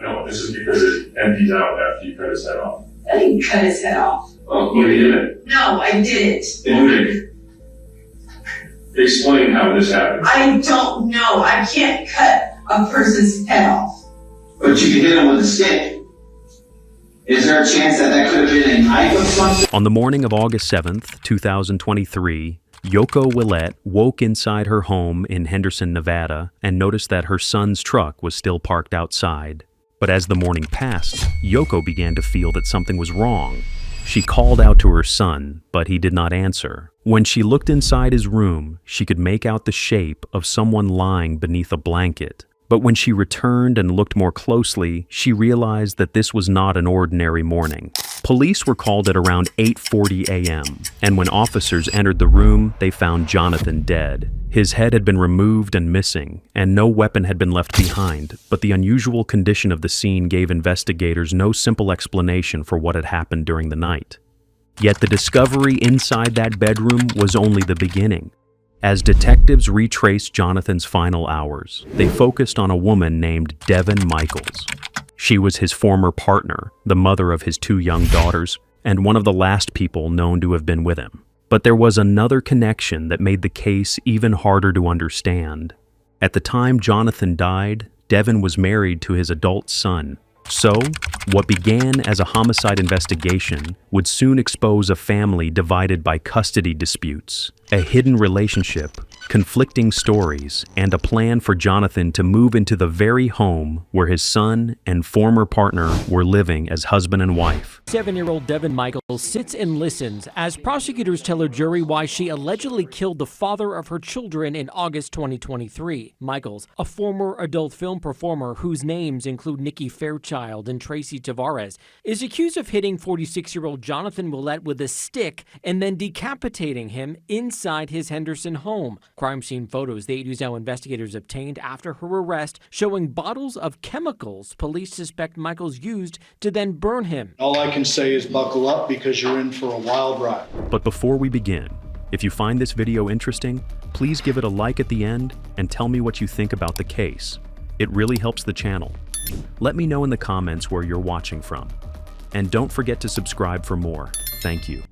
No, this is because it empties out after you cut his head off. I didn't cut his head off. Oh, you didn't? No, I didn't. Explain how this happened. I don't know. I can't cut a person's head off. But you can hit him with a stick. Is there a chance that that could have been a knife of something? On the morning of August 7th, 2023, Yoko Willette woke inside her home in Henderson, Nevada, and noticed that her son's truck was still parked outside. But as the morning passed, Yoko began to feel that something was wrong. She called out to her son, but he did not answer. When she looked inside his room, she could make out the shape of someone lying beneath a blanket. But when she returned and looked more closely, she realized that this was not an ordinary morning. Police were called at around 8:40 a.m., and when officers entered the room, they found Jonathan dead. His head had been removed and missing, and no weapon had been left behind, but the unusual condition of the scene gave investigators no simple explanation for what had happened during the night. Yet the discovery inside that bedroom was only the beginning. As detectives retraced Jonathan's final hours, they focused on a woman named Devyn Michaels. She was his former partner, the mother of his 2 young daughters, and one of the last people known to have been with him. But there was another connection that made the case even harder to understand. At the time Jonathan died, Devyn was married to his adult son. So, what began as a homicide investigation would soon expose a family divided by custody disputes, a hidden relationship, conflicting stories, and a plan for Jonathan to move into the very home where his son and former partner were living as husband and wife. 7-year-old Devyn Michaels sits and listens as prosecutors tell her jury why she allegedly killed the father of her children in August 2023. Michaels, a former adult film performer whose names include Nikki Fairchild and Tracy Tavares, is accused of hitting 46-year-old Jonathan Willette with a stick and then decapitating him inside his Henderson home. Crime scene photos the 8 News Now investigators obtained after her arrest showing bottles of chemicals police suspect Michaels used to then burn him. All I can say is buckle up because you're in for a wild ride. But before we begin, if you find this video interesting, please give it a like at the end and tell me what you think about the case. It really helps the channel. Let me know in the comments where you're watching from. And don't forget to subscribe for more. Thank you.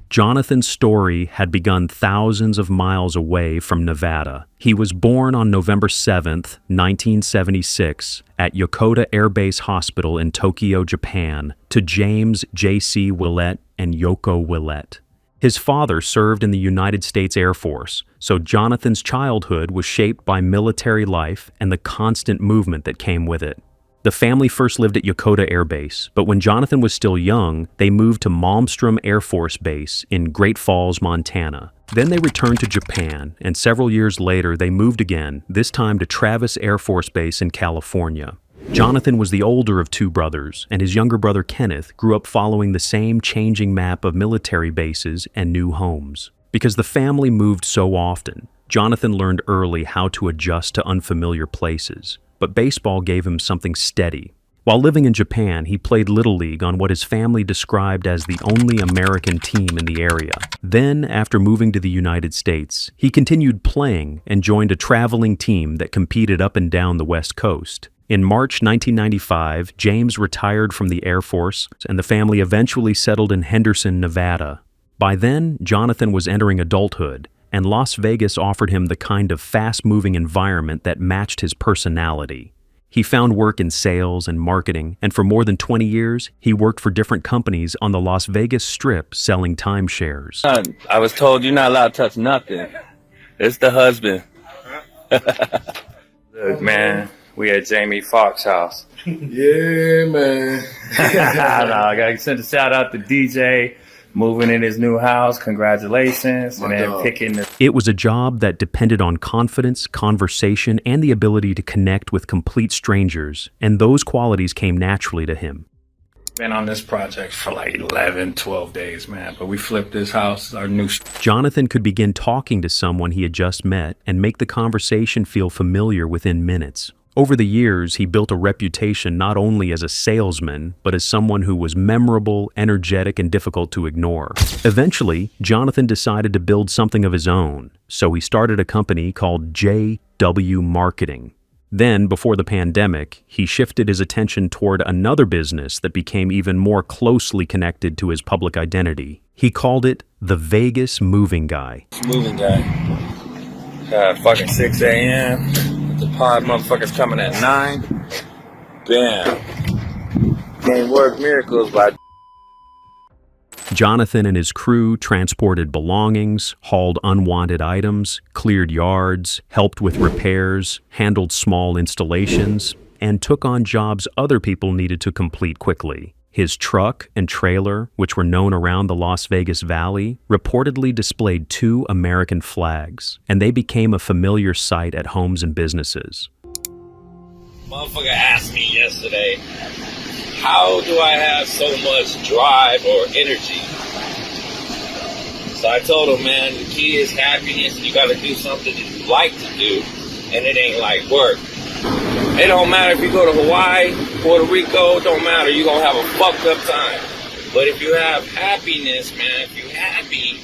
Jonathan's story had begun thousands of miles away from Nevada. He was born on November 7, 1976, at Yokota Air Base Hospital in Tokyo, Japan, to James J.C. Willette and Yoko Willette. His father served in the United States Air Force, so Jonathan's childhood was shaped by military life and the constant movement that came with it. The family first lived at Yokota Air Base, but when Jonathan was still young, they moved to Malmstrom Air Force Base in Great Falls, Montana. Then they returned to Japan, and several years later they moved again, this time to Travis Air Force Base in California. Jonathan was the older of 2 brothers, and his younger brother Kenneth grew up following the same changing map of military bases and new homes. Because the family moved so often, Jonathan learned early how to adjust to unfamiliar places. But baseball gave him something steady. While living in Japan, he played Little League on what his family described as the only American team in the area. Then, after moving to the United States, he continued playing and joined a traveling team that competed up and down the West Coast. In March 1995, James retired from the Air Force, and the family eventually settled in Henderson, Nevada. By then, Jonathan was entering adulthood, and Las Vegas offered him the kind of fast-moving environment that matched his personality. He found work in sales and marketing, and for more than 20 years, he worked for different companies on the Las Vegas Strip selling timeshares. I was told you're not allowed to touch nothing. It's the husband. Look, man, we at Jamie Foxx's house. Yeah, man. I gotta send a shout out to DJ. Moving in his new house, congratulations, and then picking the... It was a job that depended on confidence, conversation, and the ability to connect with complete strangers, and those qualities came naturally to him. Been on this project for like 11, 12 days, man, but we flipped this house, our new... Jonathan could begin talking to someone he had just met and make the conversation feel familiar within minutes. Over the years, he built a reputation not only as a salesman, but as someone who was memorable, energetic, and difficult to ignore. Eventually, Jonathan decided to build something of his own, so he started a company called JW Marketing. Then, before the pandemic, he shifted his attention toward another business that became even more closely connected to his public identity. He called it the Vegas Moving Guy. Moving guy. Fucking 6 a.m. The pod motherfuckers coming at 9. Bam. Can't work miracles by. Jonathan and his crew transported belongings, hauled unwanted items, cleared yards, helped with repairs, handled small installations, and took on jobs other people needed to complete quickly. His truck and trailer, which were known around the Las Vegas Valley, reportedly displayed 2 American flags, and they became a familiar sight at homes and businesses. Motherfucker asked me yesterday, how do I have so much drive or energy? So I told him, man, the key is happiness. You got to do something that you like to do, and it ain't like work. It don't matter if you go to Hawaii, Puerto Rico, it don't matter. You're going to have a fucked up time. But if you have happiness, man, if you happy,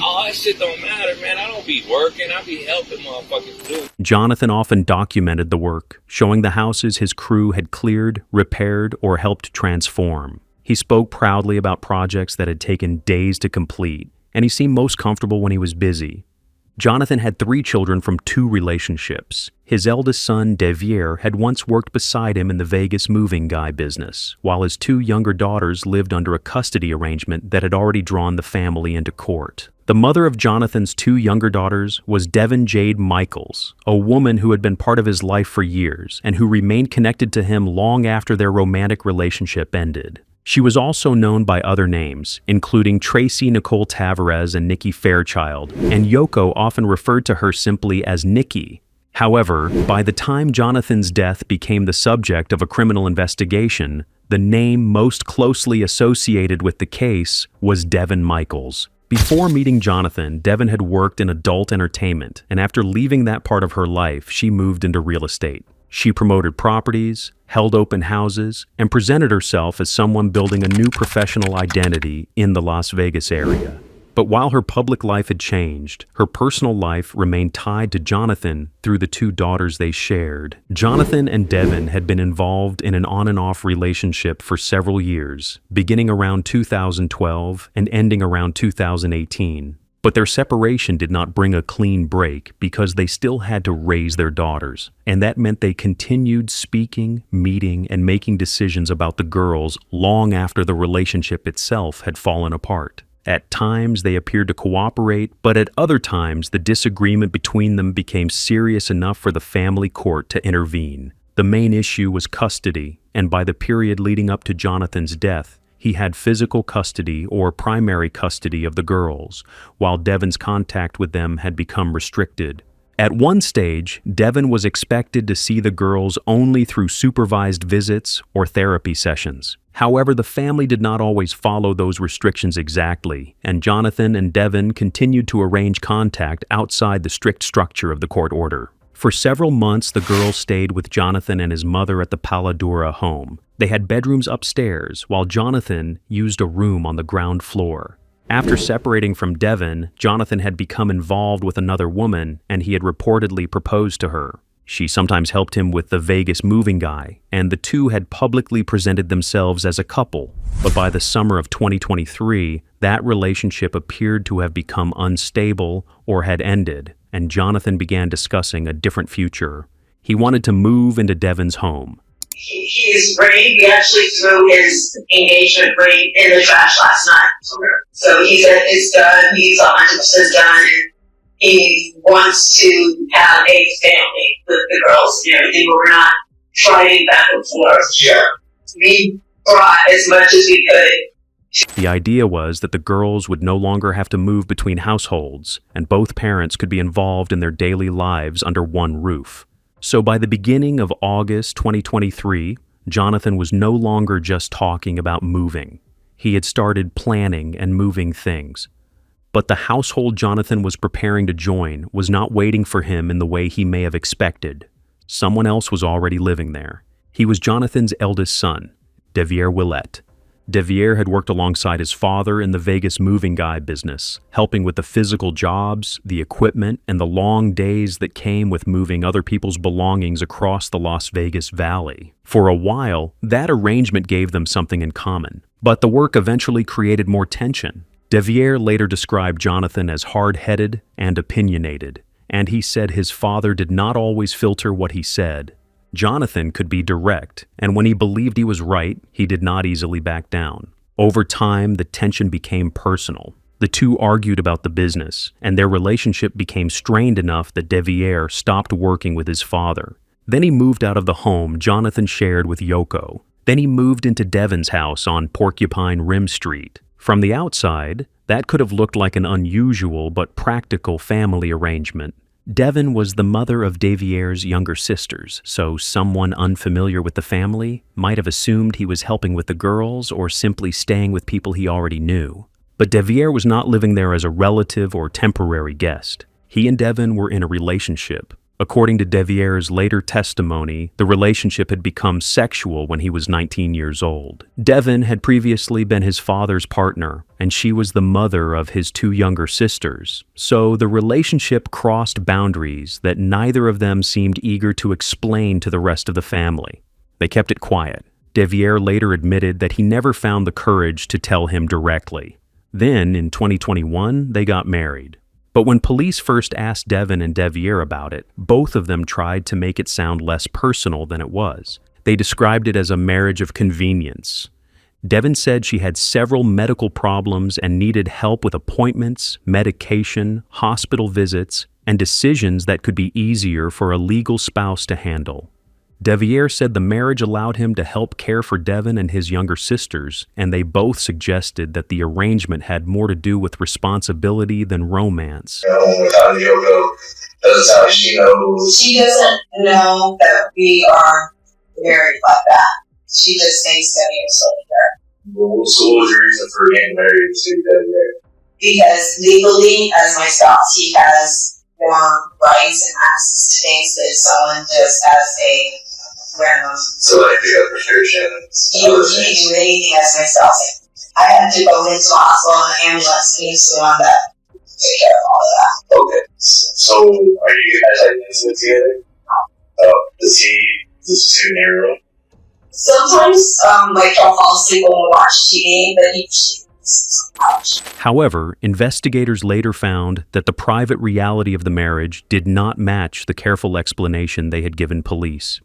all that shit don't matter, man. I don't be working. I be helping motherfuckers do. Jonathan often documented the work, showing the houses his crew had cleared, repaired, or helped transform. He spoke proudly about projects that had taken days to complete, and he seemed most comfortable when he was busy. Jonathan had 3 children from 2 relationships. His eldest son, Deviere, had once worked beside him in the Vegas Moving Guy business, while his 2 younger daughters lived under a custody arrangement that had already drawn the family into court. The mother of Jonathan's 2 younger daughters was Devyn Michaels, a woman who had been part of his life for years and who remained connected to him long after their romantic relationship ended. She was also known by other names, including Tracy Nicole Tavares and Nikki Fairchild, and Yoko often referred to her simply as Nikki. However, by the time Jonathan's death became the subject of a criminal investigation, the name most closely associated with the case was Devyn Michaels. Before meeting Jonathan, Devyn had worked in adult entertainment, and after leaving that part of her life, she moved into real estate. She promoted properties, held open houses, and presented herself as someone building a new professional identity in the Las Vegas area. But while her public life had changed, her personal life remained tied to Jonathan through the 2 daughters they shared. Jonathan and Devyn had been involved in an on-and-off relationship for several years, beginning around 2012 and ending around 2018. But their separation did not bring a clean break because they still had to raise their daughters, and that meant they continued speaking, meeting, and making decisions about the girls long after the relationship itself had fallen apart. At times, they appeared to cooperate, but at other times, the disagreement between them became serious enough for the family court to intervene. The main issue was custody, and by the period leading up to Jonathan's death, he had physical custody or primary custody of the girls, while Devyn's contact with them had become restricted. At one stage, Devyn was expected to see the girls only through supervised visits or therapy sessions. However, the family did not always follow those restrictions exactly, and Jonathan and Devyn continued to arrange contact outside the strict structure of the court order. For several months, the girls stayed with Jonathan and his mother at the Paladura home. They had bedrooms upstairs, while Jonathan used a room on the ground floor. After separating from Devyn, Jonathan had become involved with another woman, and he had reportedly proposed to her. She sometimes helped him with the Vegas Moving Guy, and the 2 had publicly presented themselves as a couple. But by the summer of 2023, that relationship appeared to have become unstable or had ended, and Jonathan began discussing a different future. He wanted to move into Devyn's home. He's ready. We actually threw his engagement ring in the trash last night. So he said it's done. He's 100% done. And he wants to have a family with the girls and everything, but we're not trying back and forth. Yeah. We brought as much as we could. The idea was that the girls would no longer have to move between households, and both parents could be involved in their daily lives under one roof. So by the beginning of August 2023, Jonathan was no longer just talking about moving. He had started planning and moving things. But the household Jonathan was preparing to join was not waiting for him in the way he may have expected. Someone else was already living there. He was Jonathan's eldest son, Devyn Willette. Deviere had worked alongside his father in the Vegas moving guy business, helping with the physical jobs, the equipment, and the long days that came with moving other people's belongings across the Las Vegas Valley. For a while, that arrangement gave them something in common, but the work eventually created more tension. Deviere later described Jonathan as hard-headed and opinionated, and he said his father did not always filter what he said. Jonathan could be direct, and when he believed he was right, he did not easily back down. Over time, the tension became personal. The two argued about the business, and their relationship became strained enough that Deviere stopped working with his father. Then he moved out of the home Jonathan shared with Yoko. Then he moved into Devyn's house on Porcupine Rim Street. From the outside, that could have looked like an unusual but practical family arrangement. Devyn was the mother of Deviere's younger sisters, so someone unfamiliar with the family might have assumed he was helping with the girls or simply staying with people he already knew. But Deviere was not living there as a relative or temporary guest. He and Devyn were in a relationship. According to Deviere's later testimony, the relationship had become sexual when he was 19 years old. Devyn had previously been his father's partner, and she was the mother of his two younger sisters. So the relationship crossed boundaries that neither of them seemed eager to explain to the rest of the family. They kept it quiet. Deviere later admitted that he never found the courage to tell him directly. Then, in 2021, they got married. But when police first asked Devyn and Deviere about it, both of them tried to make it sound less personal than it was. They described it as a marriage of convenience. Devyn said she had several medical problems and needed help with appointments, medication, hospital visits, and decisions that could be easier for a legal spouse to handle. Deviere said the marriage allowed him to help care for Devyn and his younger sisters, and they both suggested that the arrangement had more to do with responsibility than romance. Without Yoko, does how she knows? She doesn't know that we are married like that. She just thinks that we are still here. So what was your reason for getting married to Deviere? Because legally, as my spouse, he has more rights and access to things that someone just has a random. So like you got prescriptions. He can do anything as my spouse. I have to go into the hospital and the ambulance needs to one that take care of all of that. Okay. So are you guys like intimate together? Does he sit in your room? Sometimes, like, I'll fall asleep when we watch TV, but he sleeps on the couch. However, investigators later found that the private reality of the marriage did not match the careful explanation they had given police.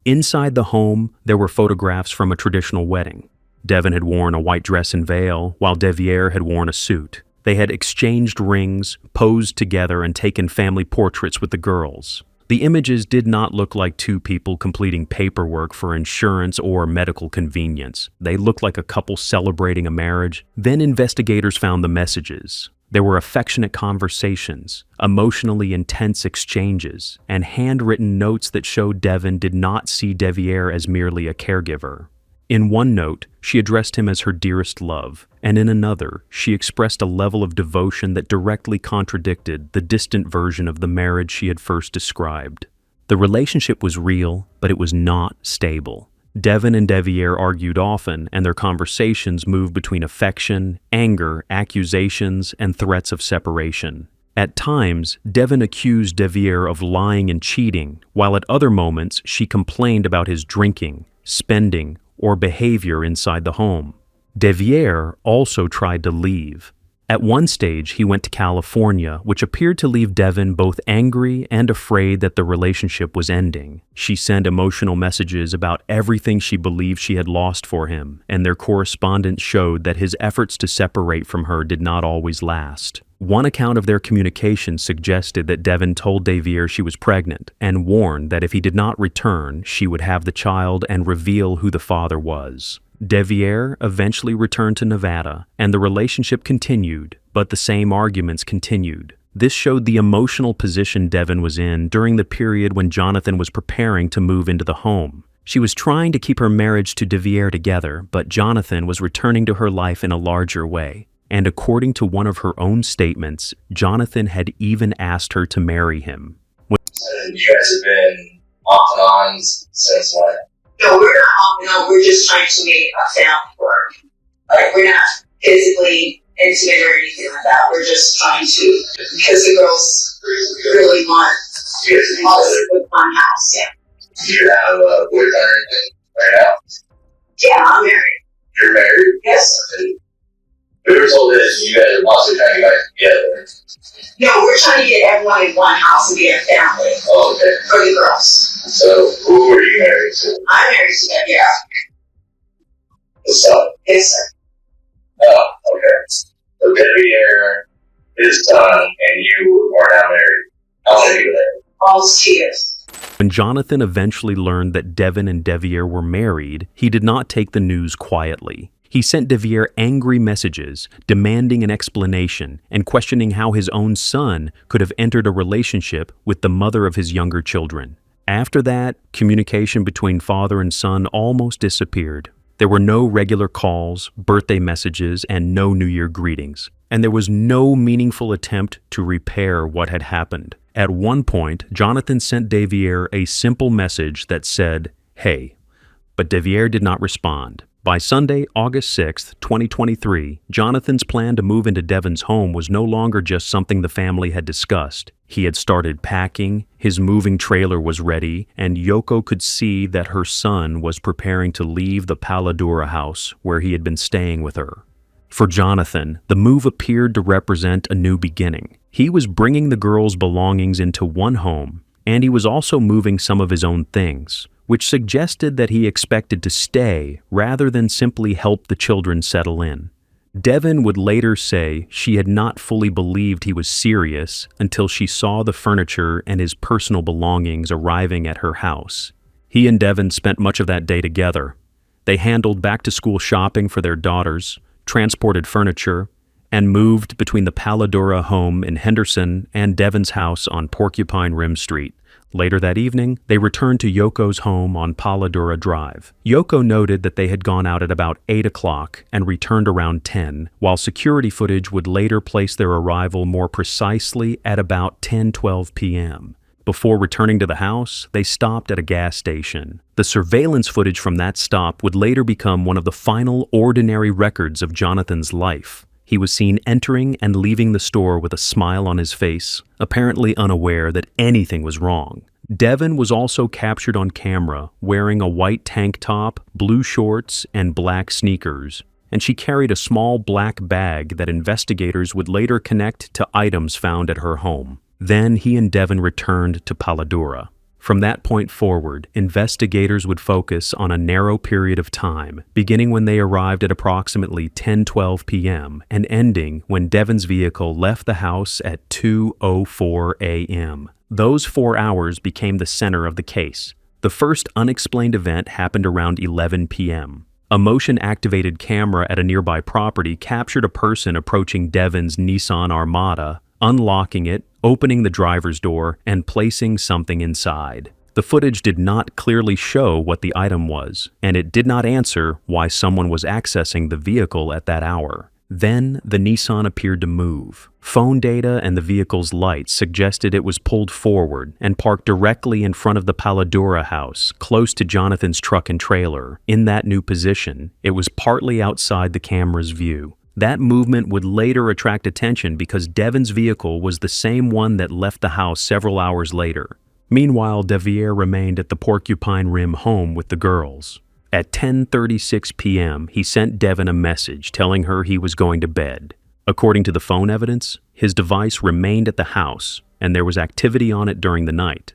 Inside the home, there were photographs from a traditional wedding. Devyn had worn a white dress and veil, while Deviere had worn a suit. They had exchanged rings, posed together, and taken family portraits with the girls. The images did not look like two people completing paperwork for insurance or medical convenience. They looked like a couple celebrating a marriage. Then investigators found the messages. There were affectionate conversations, emotionally intense exchanges, and handwritten notes that showed Devyn did not see Deviere as merely a caregiver. In one note, she addressed him as her dearest love, and in another, she expressed a level of devotion that directly contradicted the distant version of the marriage she had first described. The relationship was real, but it was not stable. Devyn and Deviere argued often, and their conversations moved between affection, anger, accusations, and threats of separation. At times, Devyn accused Deviere of lying and cheating, while at other moments she complained about his drinking, spending, or behavior inside the home. Deviere also tried to leave. At one stage, he went to California, which appeared to leave Devyn both angry and afraid that the relationship was ending. She sent emotional messages about everything she believed she had lost for him, and their correspondence showed that his efforts to separate from her did not always last. One account of their communication suggested that Devyn told Deviere she was pregnant and warned that if he did not return, she would have the child and reveal who the father was. Deviere eventually returned to Nevada, and the relationship continued, but the same arguments continued. This showed the emotional position Devyn was in during the period when Jonathan was preparing to move into the home. She was trying to keep her marriage to Deviere together, but Jonathan was returning to her life in a larger way. And according to one of her own statements, Jonathan had even asked her to marry him. You guys have been off and on since when? No, we're not off and on, we're just trying to make a family work. Like, we're not physically intimate or anything like that. We're just trying to, because the girls really want us to live in one house, yeah. Do you have a boyfriend or anything right now? Yeah, I'm married. You're married? Yes. We were told that you guys are possibly trying to get back together. No, we're trying to get everyone in one house and be a family. Oh, okay. For the girls. So, who were you married to? I'm married to Deviere. The son? Yes, sir. Oh, okay. So Deviere, his son, and you are now married. How long have you been married? Almost 2 years. When Jonathan eventually learned that Devyn and Deviere were married, he did not take the news quietly. He sent Deviere angry messages, demanding an explanation and questioning how his own son could have entered a relationship with the mother of his younger children. After that, communication between father and son almost disappeared. There were no regular calls, birthday messages, and no New Year greetings. And there was no meaningful attempt to repair what had happened. At one point, Jonathan sent Deviere a simple message that said, "Hey," but Deviere did not respond. By Sunday, August 6, 2023, Jonathan's plan to move into Devyn's home was no longer just something the family had discussed. He had started packing, his moving trailer was ready, and Yoko could see that her son was preparing to leave the Paladura house where he had been staying with her. For Jonathan, the move appeared to represent a new beginning. He was bringing the girls' belongings into one home, and he was also moving some of his own things, which suggested that he expected to stay rather than simply help the children settle in. Devyn would later say she had not fully believed he was serious until she saw the furniture and his personal belongings arriving at her house. He and Devyn spent much of that day together. They handled back-to-school shopping for their daughters, transported furniture, and moved between the Paladura home in Henderson and Devyn's house on Porcupine Rim Street. Later that evening, they returned to Yoko's home on Paladura Drive. Yoko noted that they had gone out at about 8 o'clock and returned around 10, while security footage would later place their arrival more precisely at about 10:12 p.m. Before returning to the house, they stopped at a gas station. The surveillance footage from that stop would later become one of the final ordinary records of Jonathan's life. He was seen entering and leaving the store with a smile on his face, apparently unaware that anything was wrong. Devyn was also captured on camera wearing a white tank top, blue shorts, and black sneakers, and she carried a small black bag that investigators would later connect to items found at her home. Then he and Devyn returned to Paladura. From that point forward, investigators would focus on a narrow period of time, beginning when they arrived at approximately 10:12 p.m. and ending when Devyn's vehicle left the house at 2:04 a.m. Those 4 hours became the center of the case. The first unexplained event happened around 11 p.m. A motion-activated camera at a nearby property captured a person approaching Devyn's Nissan Armada, unlocking it, opening the driver's door, and placing something inside. The footage did not clearly show what the item was, and it did not answer why someone was accessing the vehicle at that hour. Then, the Nissan appeared to move. Phone data and the vehicle's lights suggested it was pulled forward and parked directly in front of the Paladura house, close to Jonathan's truck and trailer. In that new position, it was partly outside the camera's view. That movement would later attract attention because Devyn's vehicle was the same one that left the house several hours later. Meanwhile, Deviere remained at the Porcupine Rim home with the girls. At 10:36 p.m., he sent Devyn a message telling her he was going to bed. According to the phone evidence, his device remained at the house, and there was activity on it during the night.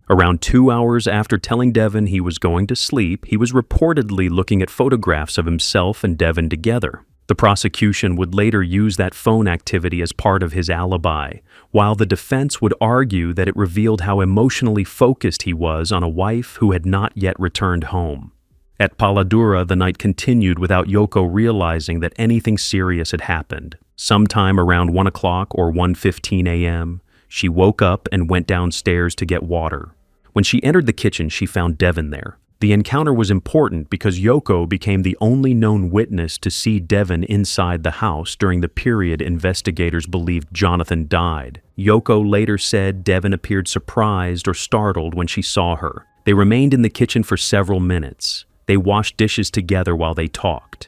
Around 2 hours after telling Devyn he was going to sleep, he was reportedly looking at photographs of himself and Devyn together. The prosecution would later use that phone activity as part of his alibi, while the defense would argue that it revealed how emotionally focused he was on a wife who had not yet returned home. At Paladura, the night continued without Yoko realizing that anything serious had happened. Sometime around 1 o'clock or 1:15 a.m., she woke up and went downstairs to get water. When she entered the kitchen, she found Devyn there. The encounter was important because Yoko became the only known witness to see Devyn inside the house during the period investigators believed Jonathan died. Yoko later said Devyn appeared surprised or startled when she saw her. They remained in the kitchen for several minutes. They washed dishes together while they talked.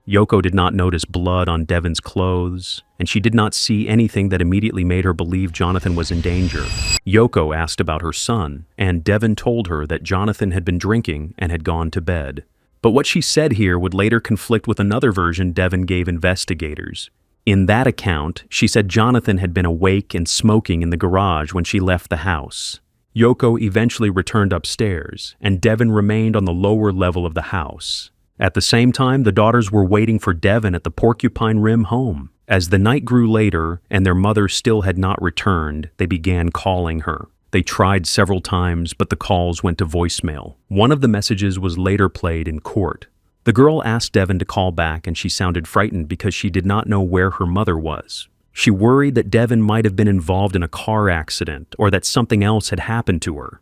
Yoko did not notice blood on Devyn's clothes, and she did not see anything that immediately made her believe Jonathan was in danger. Yoko asked about her son, and Devyn told her that Jonathan had been drinking and had gone to bed. But what she said here would later conflict with another version Devyn gave investigators. In that account, she said Jonathan had been awake and smoking in the garage when she left the house. Yoko eventually returned upstairs, and Devyn remained on the lower level of the house. At the same time, the daughters were waiting for Devyn at the Porcupine Rim home. As the night grew later and their mother still had not returned, they began calling her. They tried several times, but the calls went to voicemail. One of the messages was later played in court. The girl asked Devyn to call back, and she sounded frightened because she did not know where her mother was. She worried that Devyn might have been involved in a car accident or that something else had happened to her.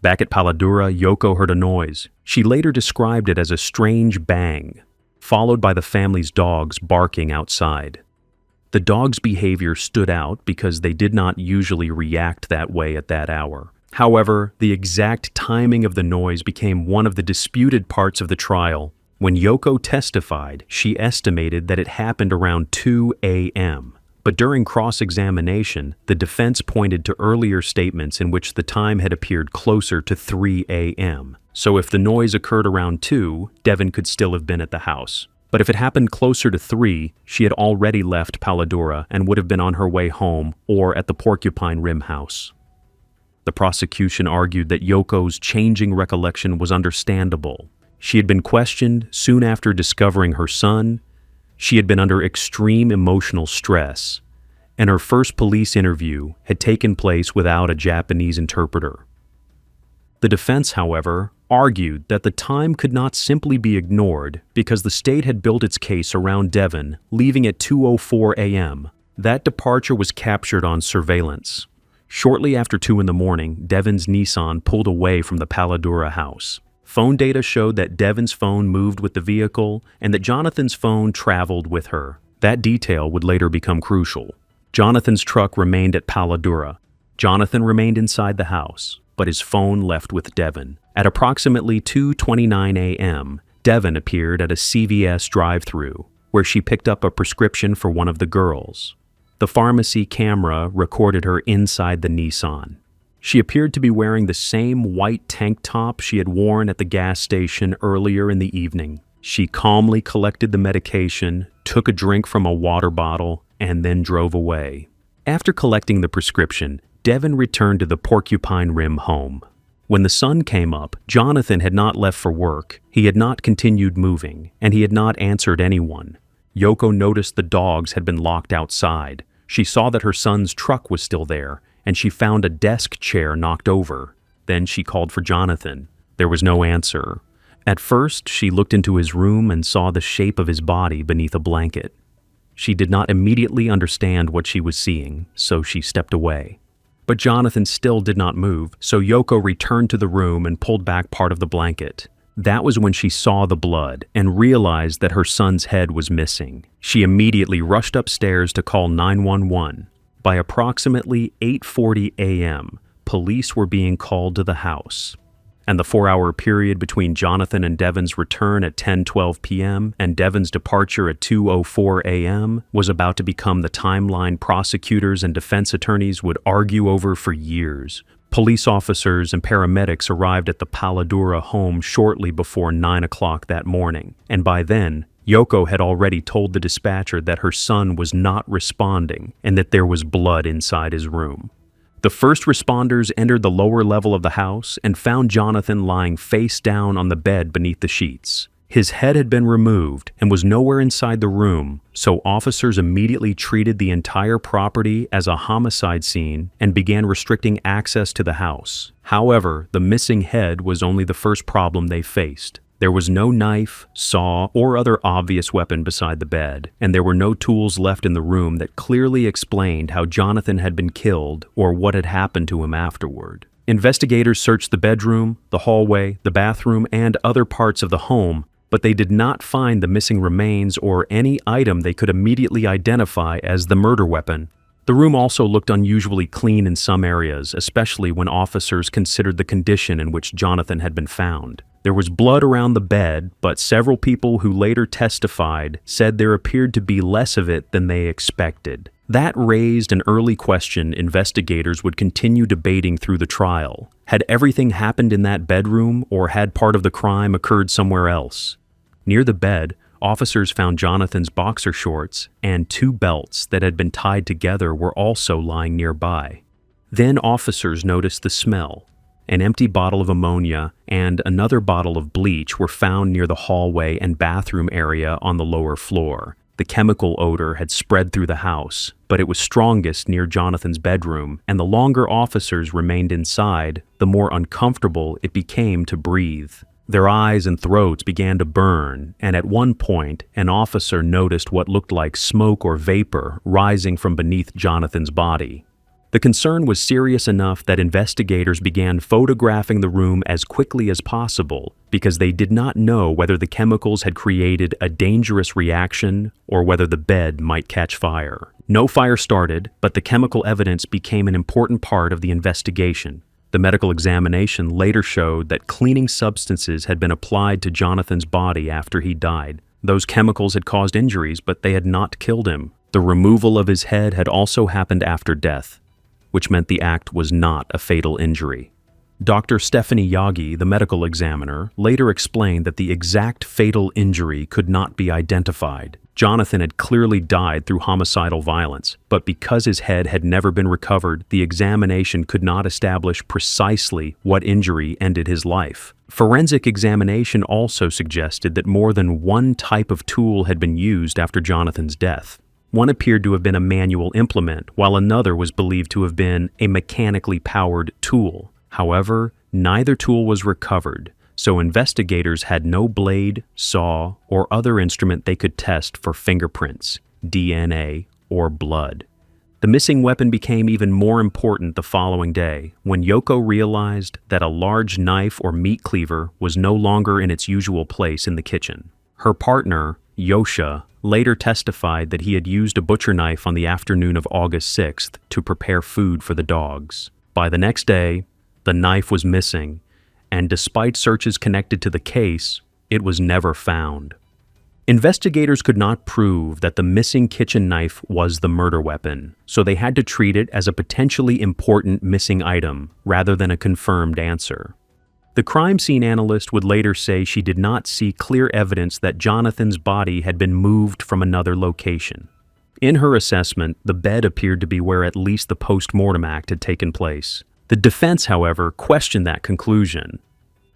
Back at Paladura, Yoko heard a noise. She later described it as a strange bang, followed by the family's dogs barking outside. The dogs' behavior stood out because they did not usually react that way at that hour. However, the exact timing of the noise became one of the disputed parts of the trial. When Yoko testified, she estimated that it happened around 2 a.m. But during cross-examination, the defense pointed to earlier statements in which the time had appeared closer to 3 a.m. So if the noise occurred around 2, Devyn could still have been at the house. But if it happened closer to 3, she had already left Paladura and would have been on her way home or at the Porcupine Rim house. The prosecution argued that Yoko's changing recollection was understandable. She had been questioned soon after discovering her son. She had been under extreme emotional stress, and her first police interview had taken place without a Japanese interpreter. The defense, however, argued that the time could not simply be ignored because the state had built its case around Devyn, leaving at 2:04 a.m. That departure was captured on surveillance. Shortly after 2 in the morning, Devyn's Nissan pulled away from the Paladura house. Phone data showed that Devyn's phone moved with the vehicle and that Jonathan's phone traveled with her. That detail would later become crucial. Jonathan's truck remained at Paladura. Jonathan remained inside the house, but his phone left with Devyn. At approximately 2:29 a.m., Devyn appeared at a CVS drive-thru, where she picked up a prescription for one of the girls. The pharmacy camera recorded her inside the Nissan. She appeared to be wearing the same white tank top she had worn at the gas station earlier in the evening. She calmly collected the medication, took a drink from a water bottle, and then drove away. After collecting the prescription, Devyn returned to the Porcupine Rim home. When the sun came up, Jonathan had not left for work, he had not continued moving, and he had not answered anyone. Yoko noticed the dogs had been locked outside. She saw that her son's truck was still there, and she found a desk chair knocked over. Then she called for Jonathan. There was no answer. At first, she looked into his room and saw the shape of his body beneath a blanket. She did not immediately understand what she was seeing, so she stepped away. But Jonathan still did not move, so Yoko returned to the room and pulled back part of the blanket. That was when she saw the blood and realized that her son's head was missing. She immediately rushed upstairs to call 911. By approximately 8:40 a.m., police were being called to the house. And the 4-hour period between Jonathan and Devyn's return at 10:12 p.m. and Devyn's departure at 2:04 a.m. was about to become the timeline prosecutors and defense attorneys would argue over for years. Police officers and paramedics arrived at the Paladura home shortly before 9 o'clock that morning, and by then, Yoko had already told the dispatcher that her son was not responding and that there was blood inside his room. The first responders entered the lower level of the house and found Jonathan lying face down on the bed beneath the sheets. His head had been removed and was nowhere inside the room, so officers immediately treated the entire property as a homicide scene and began restricting access to the house. However, the missing head was only the first problem they faced. There was no knife, saw, or other obvious weapon beside the bed, and there were no tools left in the room that clearly explained how Jonathan had been killed or what had happened to him afterward. Investigators searched the bedroom, the hallway, the bathroom, and other parts of the home, but they did not find the missing remains or any item they could immediately identify as the murder weapon. The room also looked unusually clean in some areas, especially when officers considered the condition in which Jonathan had been found. There was blood around the bed, but several people who later testified said there appeared to be less of it than they expected. That raised an early question investigators would continue debating through the trial. Had everything happened in that bedroom, or had part of the crime occurred somewhere else? Near the bed, officers found Jonathan's boxer shorts and 2 belts that had been tied together were also lying nearby. Then officers noticed the smell. An empty bottle of ammonia and another bottle of bleach were found near the hallway and bathroom area on the lower floor. The chemical odor had spread through the house, but it was strongest near Jonathan's bedroom, and the longer officers remained inside, the more uncomfortable it became to breathe. Their eyes and throats began to burn, and at one point, an officer noticed what looked like smoke or vapor rising from beneath Jonathan's body. The concern was serious enough that investigators began photographing the room as quickly as possible because they did not know whether the chemicals had created a dangerous reaction or whether the bed might catch fire. No fire started, but the chemical evidence became an important part of the investigation. The medical examination later showed that cleaning substances had been applied to Jonathan's body after he died. Those chemicals had caused injuries, but they had not killed him. The removal of his head had also happened after death, which meant the act was not a fatal injury. Dr. Stephanie Yagi, the medical examiner, later explained that the exact fatal injury could not be identified. Jonathan had clearly died through homicidal violence, but because his head had never been recovered, the examination could not establish precisely what injury ended his life. Forensic examination also suggested that more than one type of tool had been used after Jonathan's death. One appeared to have been a manual implement, while another was believed to have been a mechanically powered tool. However, neither tool was recovered, so investigators had no blade, saw, or other instrument they could test for fingerprints, DNA, or blood. The missing weapon became even more important the following day, when Yoko realized that a large knife or meat cleaver was no longer in its usual place in the kitchen. Her partner, Yosha, later testified that he had used a butcher knife on the afternoon of August 6th to prepare food for the dogs. By the next day, the knife was missing, and despite searches connected to the case, it was never found. Investigators could not prove that the missing kitchen knife was the murder weapon, so they had to treat it as a potentially important missing item rather than a confirmed answer. The crime scene analyst would later say she did not see clear evidence that Jonathan's body had been moved from another location. In her assessment, the bed appeared to be where at least the post-mortem act had taken place. The defense, however, questioned that conclusion.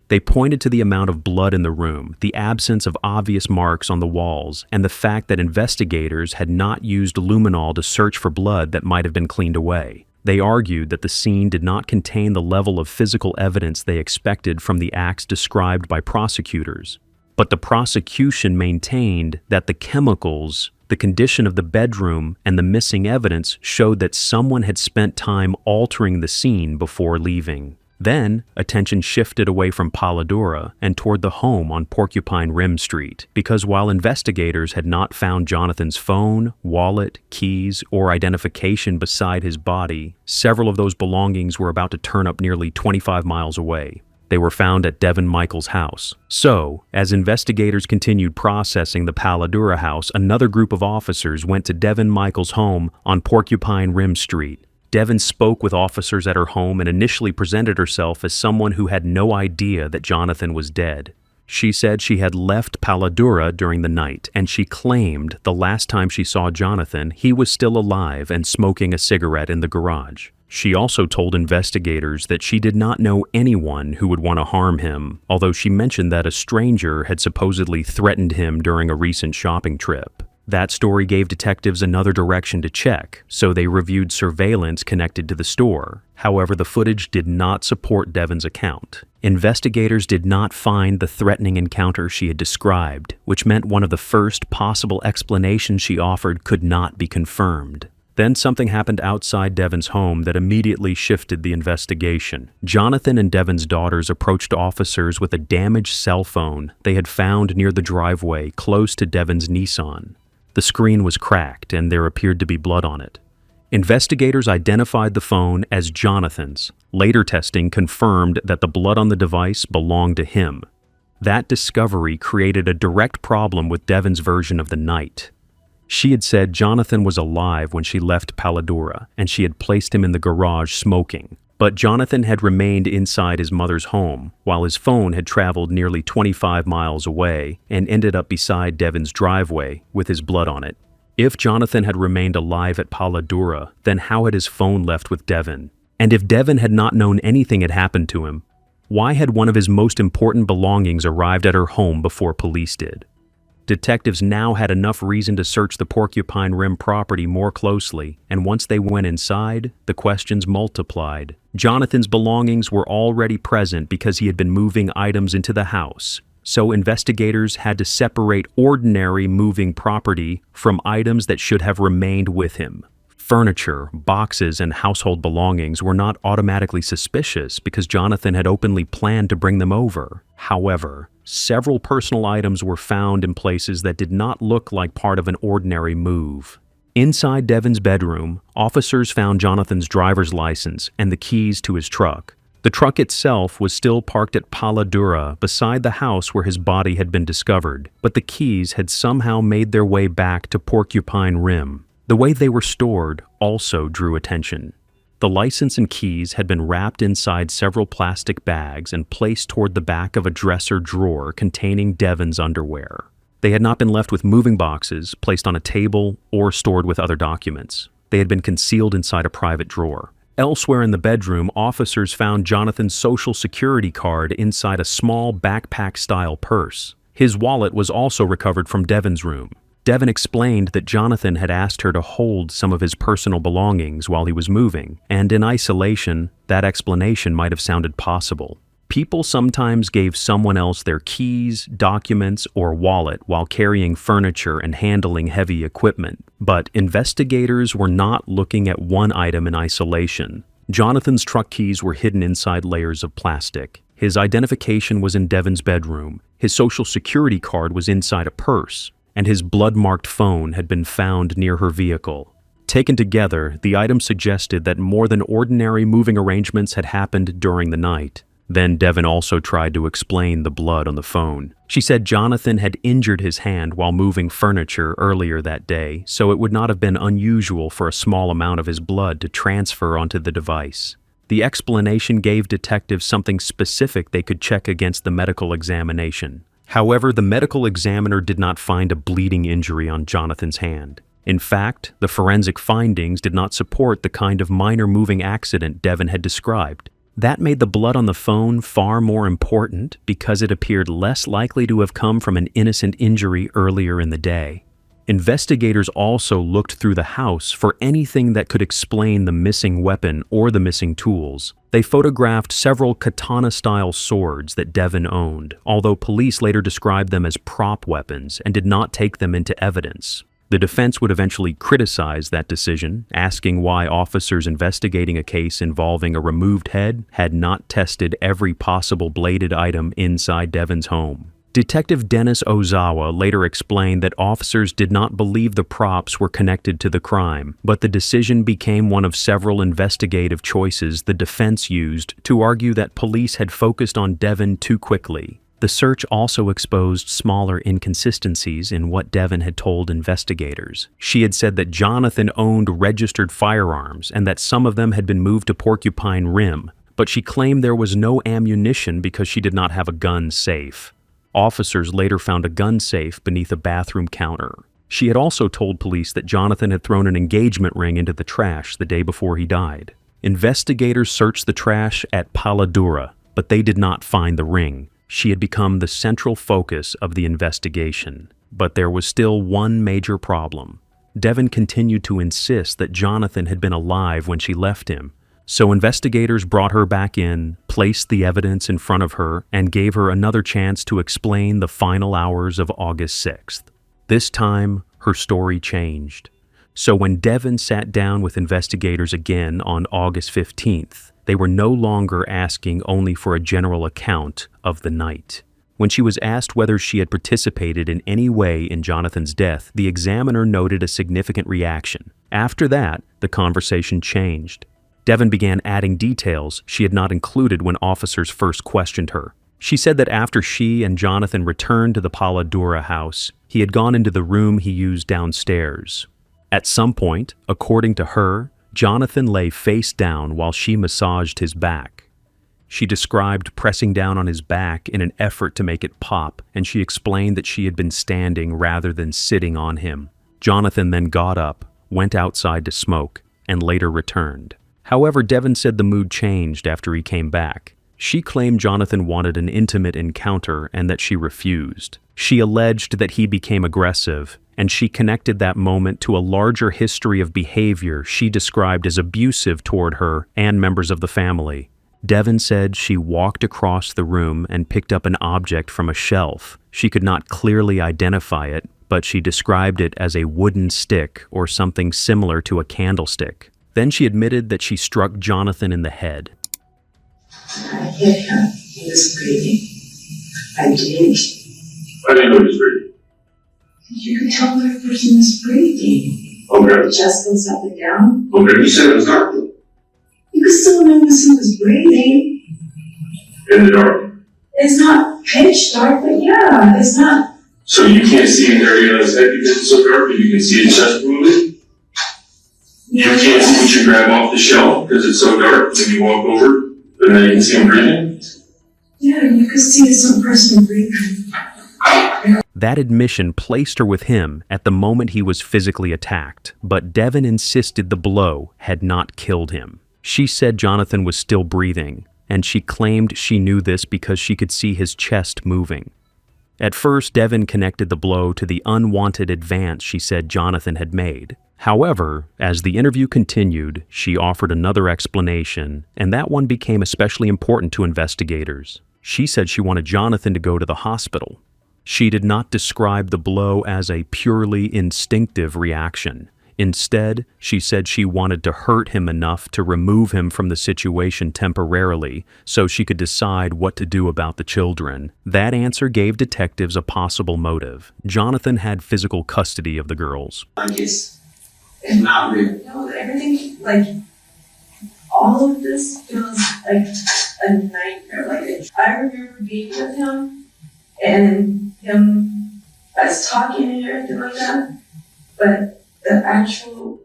They pointed to the amount of blood in the room, the absence of obvious marks on the walls, and the fact that investigators had not used luminol to search for blood that might have been cleaned away. They argued that the scene did not contain the level of physical evidence they expected from the acts described by prosecutors. But the prosecution maintained that the chemicals, the condition of the bedroom, and the missing evidence showed that someone had spent time altering the scene before leaving. Then, attention shifted away from Paladura and toward the home on Porcupine Rim Street, because while investigators had not found Jonathan's phone, wallet, keys, or identification beside his body, several of those belongings were about to turn up nearly 25 miles away. They were found at Devyn Michaels' house. So, as investigators continued processing the Paladura house, another group of officers went to Devyn Michaels' home on Porcupine Rim Street. Devyn spoke with officers at her home and initially presented herself as someone who had no idea that Jonathan was dead. She said she had left Paladura during the night, and she claimed the last time she saw Jonathan, he was still alive and smoking a cigarette in the garage. She also told investigators that she did not know anyone who would want to harm him, although she mentioned that a stranger had supposedly threatened him during a recent shopping trip. That story gave detectives another direction to check, so they reviewed surveillance connected to the store. However, the footage did not support Devyn's account. Investigators did not find the threatening encounter she had described, which meant one of the first possible explanations she offered could not be confirmed. Then something happened outside Devyn's home that immediately shifted the investigation. Jonathan and Devyn's daughters approached officers with a damaged cell phone they had found near the driveway close to Devyn's Nissan. The screen was cracked and there appeared to be blood on it. Investigators identified the phone as Jonathan's. Later testing confirmed that the blood on the device belonged to him. That discovery created a direct problem with Devyn's version of the night. She had said Jonathan was alive when she left Paladura, and she had placed him in the garage smoking. But Jonathan had remained inside his mother's home, while his phone had traveled nearly 25 miles away and ended up beside Devyn's driveway with his blood on it. If Jonathan had remained alive at Paladura, then how had his phone left with Devyn? And if Devyn had not known anything had happened to him, why had one of his most important belongings arrived at her home before police did? Detectives now had enough reason to search the Porcupine Rim property more closely, and once they went inside, the questions multiplied. Jonathan's belongings were already present because he had been moving items into the house, so investigators had to separate ordinary moving property from items that should have remained with him. Furniture, boxes, and household belongings were not automatically suspicious because Jonathan had openly planned to bring them over. However, several personal items were found in places that did not look like part of an ordinary move. Inside Devyn's bedroom, officers found Jonathan's driver's license and the keys to his truck. The truck itself was still parked at Paladura beside the house where his body had been discovered, but the keys had somehow made their way back to Porcupine Rim. The way they were stored also drew attention. The license and keys had been wrapped inside several plastic bags and placed toward the back of a dresser drawer containing Devyn's underwear. They had not been left with moving boxes, placed on a table, or stored with other documents. They had been concealed inside a private drawer. Elsewhere in the bedroom, officers found Jonathan's social security card inside a small backpack-style purse. His wallet was also recovered from Devyn's room. Devyn explained that Jonathan had asked her to hold some of his personal belongings while he was moving, and in isolation, that explanation might have sounded possible. People sometimes gave someone else their keys, documents, or wallet while carrying furniture and handling heavy equipment, but investigators were not looking at one item in isolation. Jonathan's truck keys were hidden inside layers of plastic. His identification was in Devyn's bedroom. His social security card was inside a purse, and his blood-marked phone had been found near her vehicle. Taken together, the items suggested that more than ordinary moving arrangements had happened during the night. Then Devyn also tried to explain the blood on the phone. She said Jonathan had injured his hand while moving furniture earlier that day, so it would not have been unusual for a small amount of his blood to transfer onto the device. The explanation gave detectives something specific they could check against the medical examination. However, the medical examiner did not find a bleeding injury on Jonathan's hand. In fact, the forensic findings did not support the kind of minor moving accident Devyn had described. That made the blood on the phone far more important because it appeared less likely to have come from an innocent injury earlier in the day. Investigators also looked through the house for anything that could explain the missing weapon or the missing tools. They photographed several katana-style swords that Devyn owned, although police later described them as prop weapons and did not take them into evidence. The defense would eventually criticize that decision, asking why officers investigating a case involving a removed head had not tested every possible bladed item inside Devyn's home. Detective Dennis Ozawa later explained that officers did not believe the props were connected to the crime, but the decision became one of several investigative choices the defense used to argue that police had focused on Devyn too quickly. The search also exposed smaller inconsistencies in what Devyn had told investigators. She had said that Jonathan owned registered firearms and that some of them had been moved to Porcupine Rim, but she claimed there was no ammunition because she did not have a gun safe. Officers later found a gun safe beneath a bathroom counter. She had also told police that Jonathan had thrown an engagement ring into the trash the day before he died. Investigators searched the trash at Paladura, but they did not find the ring. She had become the central focus of the investigation. But there was still one major problem. Devyn continued to insist that Jonathan had been alive when she left him. So investigators brought her back in, placed the evidence in front of her, and gave her another chance to explain the final hours of August 6th. This time, her story changed. So when Devyn sat down with investigators again on August 15th, they were no longer asking only for a general account of the night. When she was asked whether she had participated in any way in Jonathan's death, the examiner noted a significant reaction. After that, the conversation changed. Devyn began adding details she had not included when officers first questioned her. She said that after she and Jonathan returned to the Paladura house, he had gone into the room he used downstairs. At some point, according to her, Jonathan lay face down while she massaged his back. She described pressing down on his back in an effort to make it pop, and she explained that she had been standing rather than sitting on him. Jonathan then got up, went outside to smoke, and later returned. However, Devyn said the mood changed after he came back. She claimed Jonathan wanted an intimate encounter and that she refused. She alleged that he became aggressive, and she connected that moment to a larger history of behavior she described as abusive toward her and members of the family. Devyn said she walked across the room and picked up an object from a shelf. She could not clearly identify it, but she described it as a wooden stick or something similar to a candlestick. Then she admitted that she struck Jonathan in the head. I hit him. He was breathing. I did. I didn't know he was breathing. You could tell when a person was breathing. Okay. Chest goes up and down. Okay, you said it was dark. You could still notice he was breathing. In the dark. It's not pitch dark, but yeah, it's not. So you can't see an area on his head because it's so dark, but you can see his chest moving? You can't see what you grab off the shelf because it's so dark, and you walk over, and then you can see him breathing? Yeah, you could see some person breathing. That admission placed her with him at the moment he was physically attacked, but Devyn insisted the blow had not killed him. She said Jonathan was still breathing, and she claimed she knew this because she could see his chest moving. At first, Devyn connected the blow to the unwanted advance she said Jonathan had made. However, as the interview continued, she offered another explanation, and that one became especially important to investigators. She said she wanted Jonathan to go to the hospital. She did not describe the blow as a purely instinctive reaction. Instead, she said she wanted to hurt him enough to remove him from the situation temporarily so she could decide what to do about the children. That answer gave detectives a possible motive. Jonathan had physical custody of the girls. It's not real. No, everything, like, all of this feels like a nightmare. Like, I remember being with him and him us talking and everything like that, but the actual,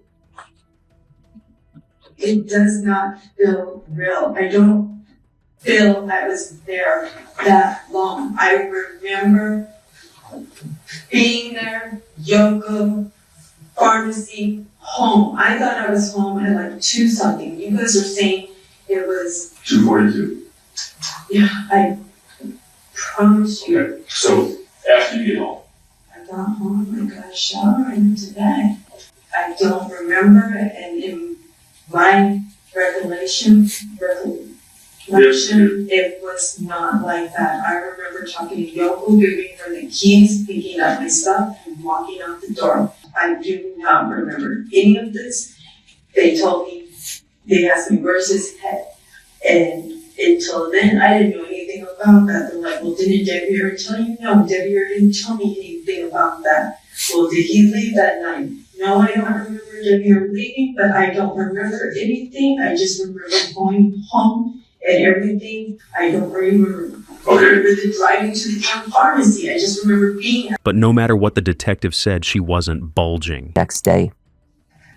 it does not feel real. I don't feel I was there that long. I remember being there, yoga, pharmacy, home. I thought I was home at like 2 something. You guys are saying it was 2:42. Yeah, I promise you. Okay, so after you get home. I got home, I got a shower, and went to bed. I don't remember it, and in my recollection, it was not like that. I remember talking to Yoko, giving her the keys, picking up my stuff, and walking out the door. I do not remember any of this. They told me, they asked me, where's his head? And until then, I didn't know anything about that. They're like, well, didn't Deviere tell you? No, Deviere didn't tell me anything about that. Well, did he leave that night? No, I don't remember Deviere leaving, but I don't remember anything. I just remember going home and everything. I don't remember. I remember the driving to the town pharmacy. I just remember being. But no matter what the detective said, she wasn't bulging. Next day.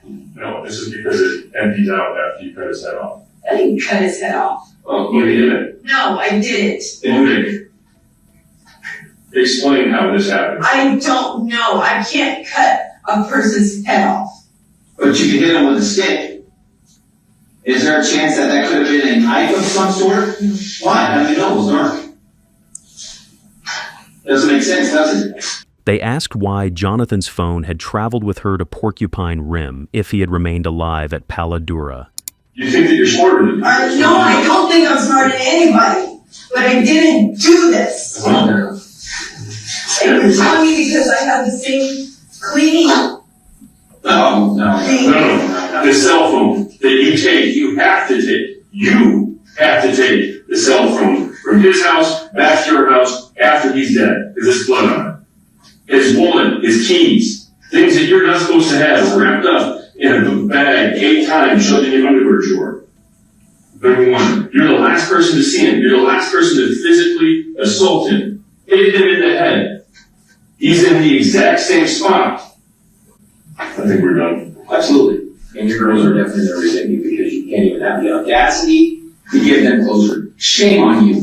No, this is because it empties out after you cut his head off. I didn't cut his head off. Oh, you didn't? No, I didn't. You didn't. Explain how this happened. I don't know. I can't cut a person's head off. But you can hit him with a stick. Is there a chance that that could have been a knife of some sort? Why? How do you know it was dark? Doesn't make sense, does it? They asked why Jonathan's phone had traveled with her to Porcupine Rim if he had remained alive at Paladura. You think that you're smarter than me? No, I don't think I'm smarter than anybody. But I didn't do this. And you're telling me because I have the same cleaning. No. The cell phone that you take, you have to take the cell phone from his house back to your house after he's dead, because there's blood on it. His wallet, his keys, things that you're not supposed to have wrapped up in a bag 8 times shoved in your underwear drawer. Number one, you're the last person to see him. You're the last person to physically assault him. Hit him in the head. He's in the exact same spot. I think we're done. Absolutely. And your girls are definitely there resenting you because you can't even have the audacity to give them closure. Shame on you.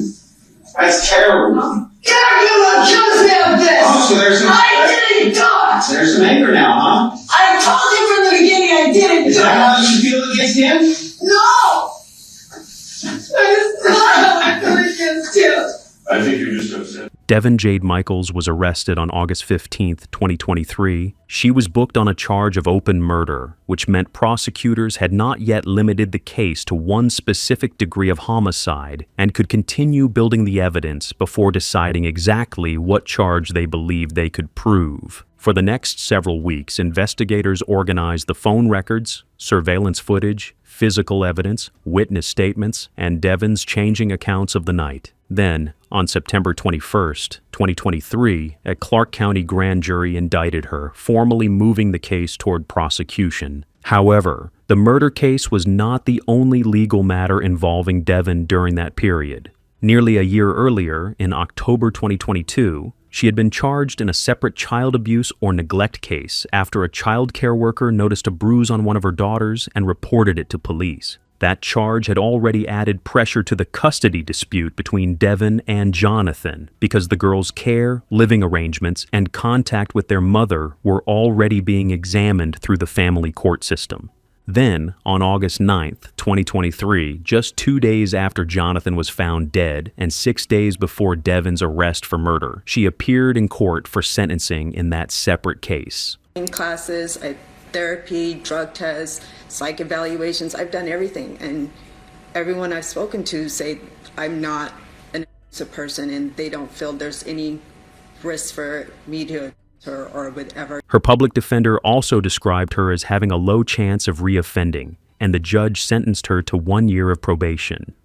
That's terrible. God, you don't trust me on this! Oh, so there's some, I didn't do it! there's some anger now, huh? I told you from the beginning I didn't Is do that it! how you feel against him? No! That is not how I feel against him! I think you're just upset. Devyn Jade Michaels was arrested on August 15, 2023. She was booked on a charge of open murder, which meant prosecutors had not yet limited the case to one specific degree of homicide and could continue building the evidence before deciding exactly what charge they believed they could prove. For the next several weeks, investigators organized the phone records, surveillance footage, physical evidence, witness statements, and Devyn's changing accounts of the night. Then, on September 21st, 2023, a Clark County grand jury indicted her, formally moving the case toward prosecution. However, the murder case was not the only legal matter involving Devyn during that period. Nearly a year earlier, in October 2022, she had been charged in a separate child abuse or neglect case after a child care worker noticed a bruise on one of her daughters and reported it to police. That charge had already added pressure to the custody dispute between Devyn and Jonathan because the girls' care, living arrangements, and contact with their mother were already being examined through the family court system. Then, on August 9th, 2023, just 2 days after Jonathan was found dead and 6 days before Devyn's arrest for murder, she appeared in court for sentencing in that separate case. In classes, therapy, drug tests, psych evaluations, I've done everything. And everyone I've spoken to say I'm not an abusive person and they don't feel there's any risk for me to her or whatever. Her public defender also described her as having a low chance of reoffending, and the judge sentenced her to 1 year of probation.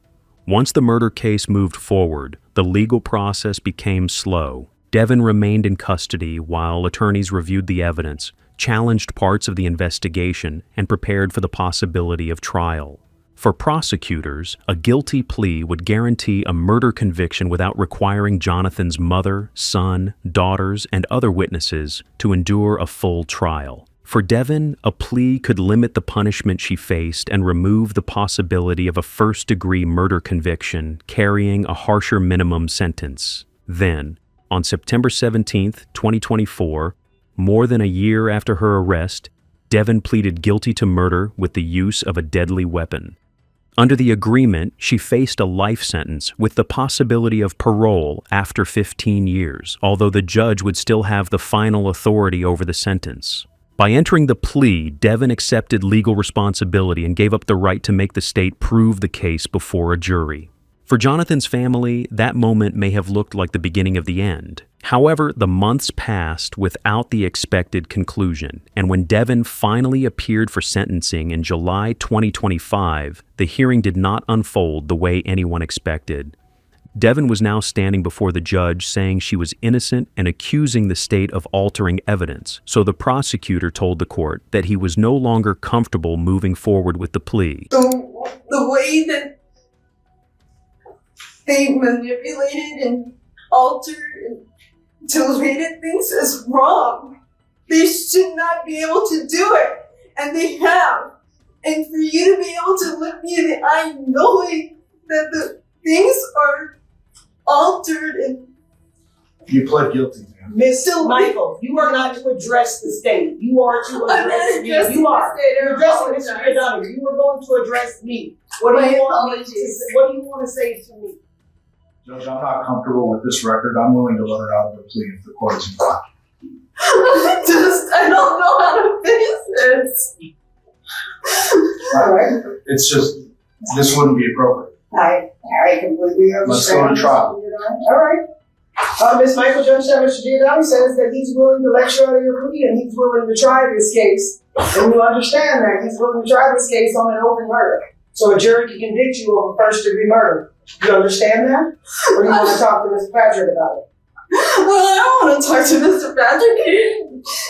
Once the murder case moved forward, the legal process became slow. Devyn remained in custody while attorneys reviewed the evidence, challenged parts of the investigation, and prepared for the possibility of trial. For prosecutors, a guilty plea would guarantee a murder conviction without requiring Jonathan's mother, son, daughters, and other witnesses to endure a full trial. For Devyn, a plea could limit the punishment she faced and remove the possibility of a first-degree murder conviction carrying a harsher minimum sentence. Then, on September 17, 2024, more than a year after her arrest, Devyn pleaded guilty to murder with the use of a deadly weapon. Under the agreement, she faced a life sentence with the possibility of parole after 15 years, although the judge would still have the final authority over the sentence. By entering the plea, Devyn accepted legal responsibility and gave up the right to make the state prove the case before a jury. For Jonathan's family, that moment may have looked like the beginning of the end. However, the months passed without the expected conclusion, and when Devyn finally appeared for sentencing in July 2025, the hearing did not unfold the way anyone expected. Devyn was now standing before the judge saying she was innocent and accusing the state of altering evidence, so the prosecutor told the court that he was no longer comfortable moving forward with the plea. The way that they manipulated and altered and deleted things is wrong. They should not be able to do it, and they have. And for you to be able to look me in the eye knowing that the things are altered and... You pled guilty, man. Mr. Michael, you are not to address the state. You are to address me. You are. You're addressing Mr. Donovan. You are going to address me. What do you want to say to me? Judge, I'm not comfortable with this record. I'm willing to let her out of the plea if the court is inclined. I don't know how to face this. All right. It's just, this wouldn't be appropriate. I completely understand. Let's go to trial. All right. Ms. Michael, Judge Mr. Giordano says that he's willing to let you out of your plea and he's willing to try this case. And you understand that he's willing to try this case on an open murder. So a jury can convict you of a first-degree murder. Do you understand that? Or do you want to talk to Mr. Patrick about it? Well, I don't want to talk to Mr. Patrick.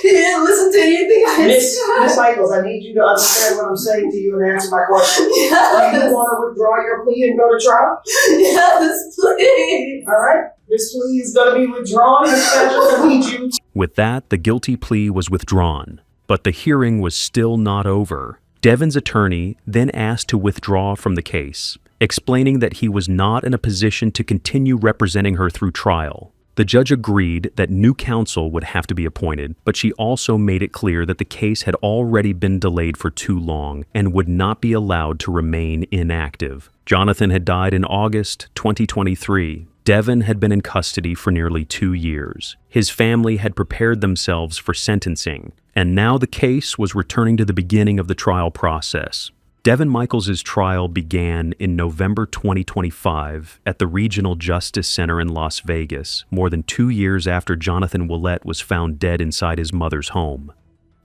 He didn't listen to anything I Miss said. Michaels, I need you to understand what I'm saying to you and answer my question. Do Yes. you want to withdraw your plea and go to trial? Yes, please. All right. This plea is going to be withdrawn. Miss Patrick, I need you to... With that, the guilty plea was withdrawn, but the hearing was still not over. Devyn's attorney then asked to withdraw from the case, explaining that he was not in a position to continue representing her through trial. The judge agreed that new counsel would have to be appointed, but she also made it clear that the case had already been delayed for too long and would not be allowed to remain inactive. Jonathan had died in August 2023. Devyn had been in custody for nearly 2 years. His family had prepared themselves for sentencing, and now the case was returning to the beginning of the trial process. Devyn Michaels' trial began in November 2025 at the Regional Justice Center in Las Vegas, more than 2 years after Jonathan Willette was found dead inside his mother's home.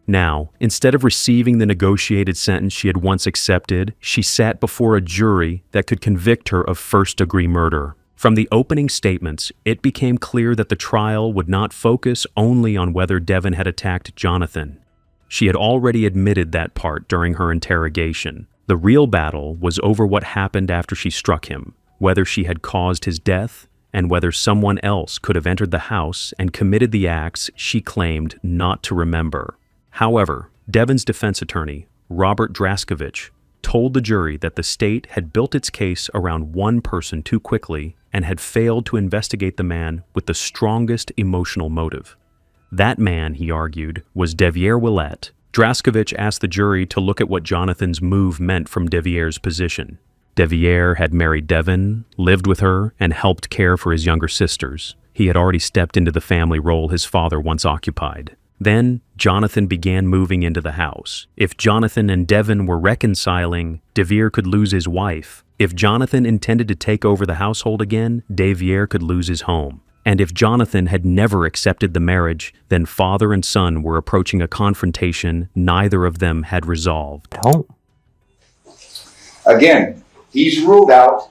Now, instead of receiving the negotiated sentence she had once accepted, she sat before a jury that could convict her of first-degree murder. From the opening statements, it became clear that the trial would not focus only on whether Devyn had attacked Jonathan. She had already admitted that part during her interrogation. The real battle was over what happened after she struck him, whether she had caused his death, and whether someone else could have entered the house and committed the acts she claimed not to remember. However, Devyn's defense attorney, Robert Draskovich, told the jury that the state had built its case around one person too quickly and had failed to investigate the man with the strongest emotional motive. That man, he argued, was Devyn Willette. Draskovich asked the jury to look at what Jonathan's move meant from Deviere's position. Deviere had married Devyn, lived with her, and helped care for his younger sisters. He had already stepped into the family role his father once occupied. Then, Jonathan began moving into the house. If Jonathan and Devyn were reconciling, Deviere could lose his wife. If Jonathan intended to take over the household again, Deviere could lose his home. And if Jonathan had never accepted the marriage, then father and son were approaching a confrontation neither of them had resolved. Again, he's ruled out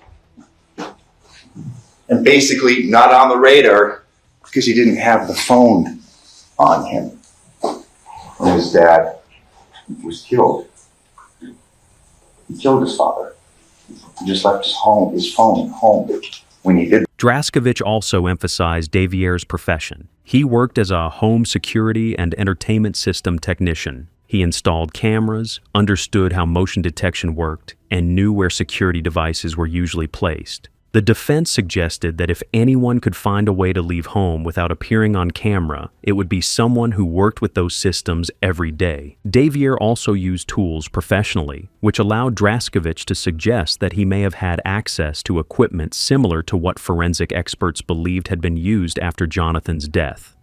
and basically not on the radar because he didn't have the phone on him when his dad was killed. He killed his father. He just left his phone home when he did. Draskovich also emphasized Deviere's profession. He worked as a home security and entertainment system technician. He installed cameras, understood how motion detection worked, and knew where security devices were usually placed. The defense suggested that if anyone could find a way to leave home without appearing on camera, it would be someone who worked with those systems every day. Deviere also used tools professionally, which allowed Draskovich to suggest that he may have had access to equipment similar to what forensic experts believed had been used after Jonathan's death.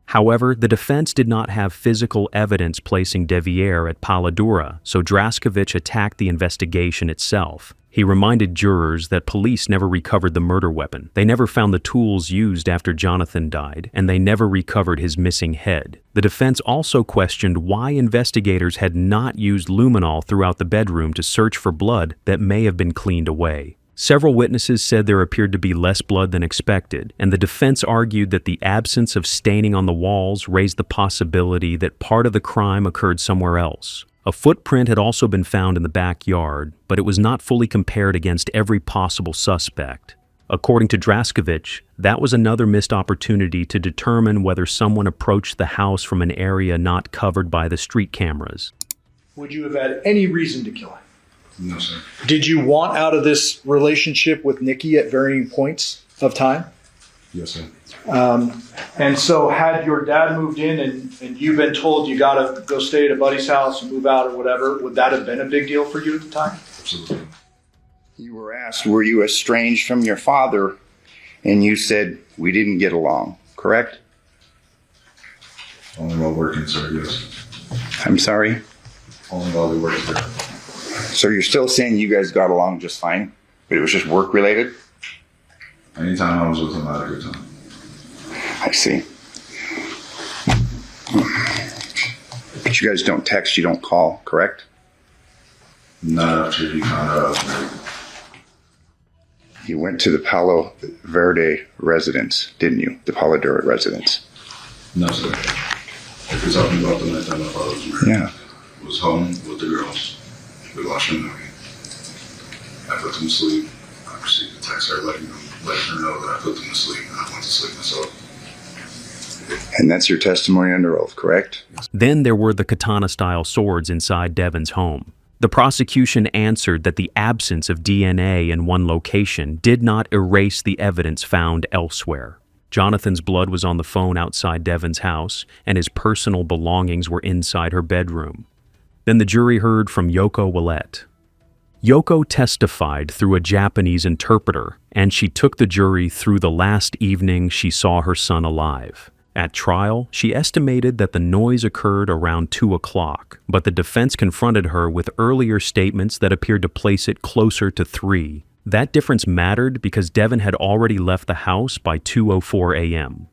However, the defense did not have physical evidence placing Deviere at Palo Duro, so Draskovich attacked the investigation itself. He reminded jurors that police never recovered the murder weapon. They never found the tools used after Jonathan died, and they never recovered his missing head. The defense also questioned why investigators had not used luminol throughout the bedroom to search for blood that may have been cleaned away. Several witnesses said there appeared to be less blood than expected, and the defense argued that the absence of staining on the walls raised the possibility that part of the crime occurred somewhere else. A footprint had also been found in the backyard, but it was not fully compared against every possible suspect. According to Draskovich, that was another missed opportunity to determine whether someone approached the house from an area not covered by the street cameras. Would you have had any reason to kill him? No, sir. Did you want out of this relationship with Nikki at varying points of time? Yes, sir. And so had your dad moved in and you've been told you got to go stay at a buddy's house and move out or whatever, would that have been a big deal for you at the time? Absolutely. You were asked, were you estranged from your father? And you said, we didn't get along, correct? Only while working, sir, yes. I'm sorry? Only while we worked together. So you're still saying you guys got along just fine, but it was just work related? Anytime I was with him, I had a good time. I see. But you guys don't text, you don't call, correct? Not after he found out I was married. You went to the Palo Verde residence, didn't you? The Palo Verde residence. No, sir. If you're talking about the night time my father was married, Yeah. I was home with the girls. We watched a movie. I put them to sleep. I received a text her letting her know that I put them to sleep, and I went to sleep myself. And that's your testimony under oath, correct? Then there were the katana-style swords inside Devyn's home. The prosecution answered that the absence of DNA in one location did not erase the evidence found elsewhere. Jonathan's blood was on the phone outside Devyn's house, and his personal belongings were inside her bedroom. Then the jury heard from Yoko Willette. Yoko testified through a Japanese interpreter, and she took the jury through the last evening she saw her son alive. At trial, she estimated that the noise occurred around 2 o'clock, but the defense confronted her with earlier statements that appeared to place it closer to 3. That difference mattered because Devyn had already left the house by 2:04 a.m.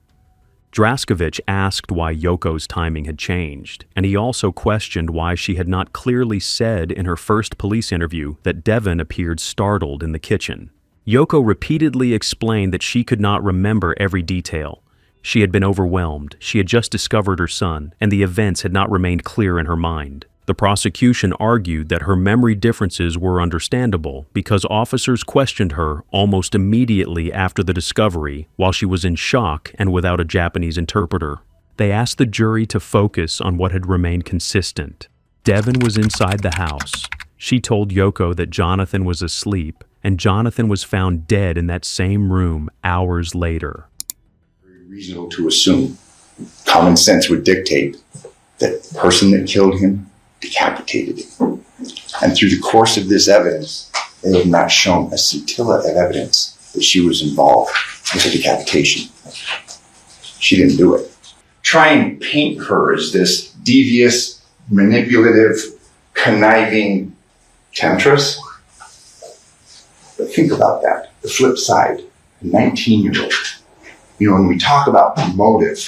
Draskovich asked why Yoko's timing had changed, and he also questioned why she had not clearly said in her first police interview that Devyn appeared startled in the kitchen. Yoko repeatedly explained that she could not remember every detail. She had been overwhelmed, she had just discovered her son, and the events had not remained clear in her mind. The prosecution argued that her memory differences were understandable because officers questioned her almost immediately after the discovery while she was in shock and without a Japanese interpreter. They asked the jury to focus on what had remained consistent. Devyn was inside the house. She told Yoko that Jonathan was asleep, and Jonathan was found dead in that same room hours later. Reasonable to assume. Common sense would dictate that the person that killed him decapitated him. And through the course of this evidence, they have not shown a scintilla of evidence that she was involved with the decapitation. She didn't do it. Try and paint her as this devious, manipulative, conniving temptress. But think about that. The flip side, a 19-year-old. You know, when we talk about motive,